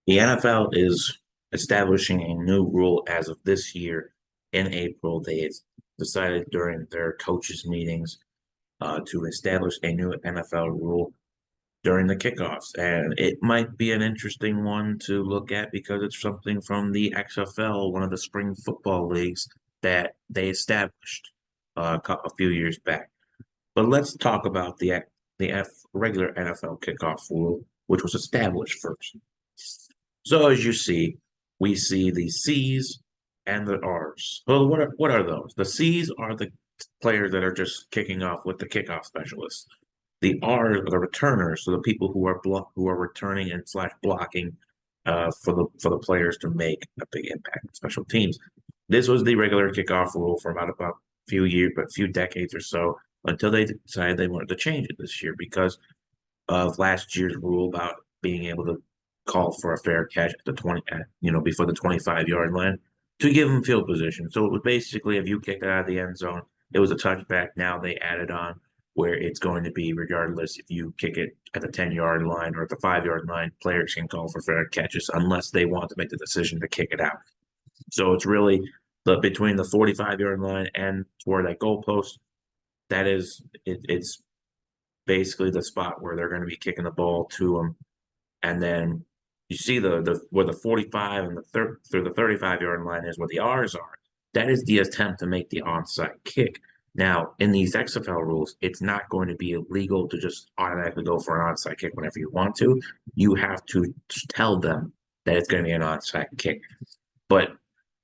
The NFL is establishing a new rule as of this year in April. They decided during their coaches' meetings to establish a new NFL rule during the kickoffs. And it might be an interesting one to look at because it's something from the XFL, one of the spring football leagues that they established a few years back. But let's talk about the regular NFL kickoff rule, which was established first. So as you see, we see the C's and the R's. Well, what are those? The C's are the players that are just kicking off with the kickoff specialists. The R's are the returners, so the people who are returning and slash blocking for the players to make a big impact on special teams. This was the regular kickoff rule for about a few years, but a few decades or so until they decided they wanted to change it this year because of last year's rule about being able to call for a fair catch at the 20, before the 25-yard line to give them field position. So it was basically if you kicked it out of the end zone, it was a touchback. Now they added on where it's going to be regardless if you kick it at the 10-yard line or at the 5-yard line, players can call for fair catches unless they want to make the decision to kick it out. So it's really between the 45-yard line and toward that goalpost. It's basically the spot where they're going to be kicking the ball to them, and then you see the where the 45 and the through the 35-yard line is where the R's are. That is the attempt to make the onside kick. Now, in these XFL rules, it's not going to be illegal to just automatically go for an onside kick whenever you want to. You have to tell them that it's going to be an onside kick. But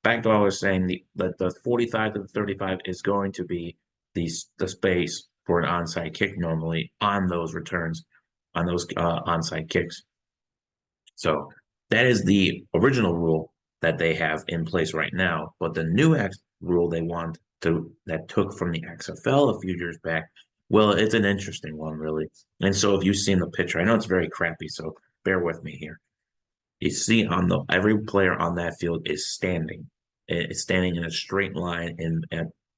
back to what I was saying, the 45 to the 35 is going to be the space for an onside kick normally on those returns, on those onside kicks. So that is the original rule that they have in place right now. But the new rule they want to that took from the XFL a few years back, well, it's an interesting one, really. And so if you've seen the picture, I know it's very crappy, so bear with me here. You see on the every player on that field is standing. It's standing in a straight line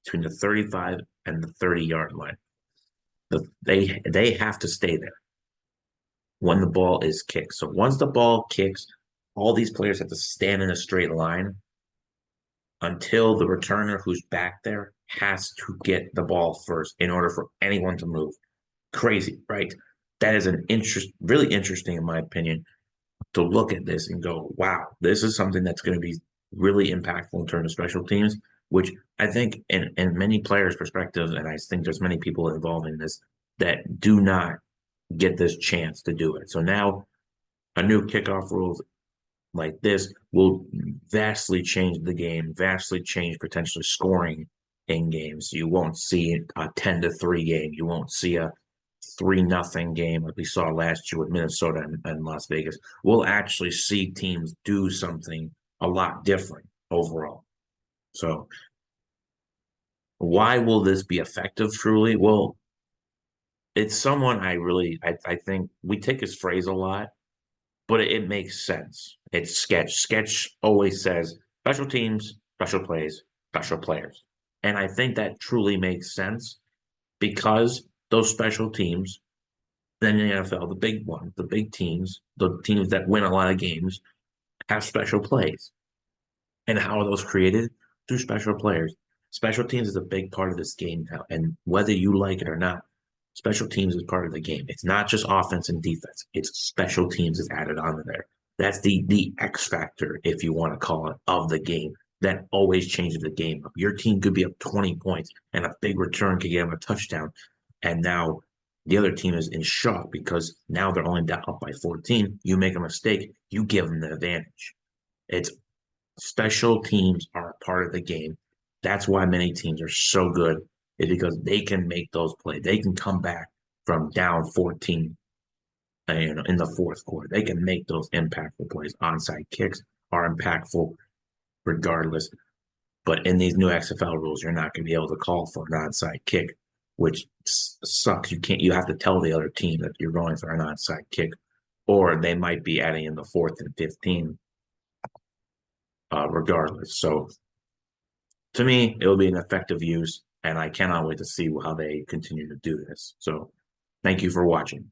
between the 35 and the 30-yard line. They have to stay there when the ball is kicked. So once the ball kicks, all these players have to stand in a straight line until the returner who's back there has to get the ball first in order for anyone to move. Crazy, right? That is really interesting in my opinion to look at this and go, wow, this is something that's going to be really impactful in terms of special teams, which I think in many players' perspectives, and I think there's many people involved in this that do not get this chance to do it. So now a new kickoff rules like this will vastly change the game, vastly change potentially scoring in games. You won't see a 10-3 game. You won't see a 3-0 game like we saw last year with Minnesota and Las Vegas. We'll actually see teams do something a lot different overall. So why will this be effective truly? Well, it's someone I think we take his phrase a lot, but it makes sense. It's sketch. Sketch always says special teams, special plays, special players. And I think that truly makes sense because those special teams, then in the NFL, the big ones, the big teams, the teams that win a lot of games, have special plays. And how are those created? Through special players. Special teams is a big part of this game now. And whether you like it or not, special teams is part of the game. It's not just offense and defense. It's special teams is added onto there. That's the X factor, if you want to call it, of the game. That always changes the game up. Your team could be up 20 points and a big return could get them a touchdown. And now the other team is in shock because now they're only up by 14. You make a mistake, you give them the advantage. It's special teams are a part of the game. That's why many teams are so good, is because they can make those plays. They can come back from down 14 in the fourth quarter. They can make those impactful plays. Onside kicks are impactful regardless. But in these new XFL rules, you're not going to be able to call for an onside kick, which sucks. You have to tell the other team that you're going for an onside kick, or they might be adding in the fourth and 15 regardless. So to me, it will be an effective use, and I cannot wait to see how they continue to do this. So thank you for watching.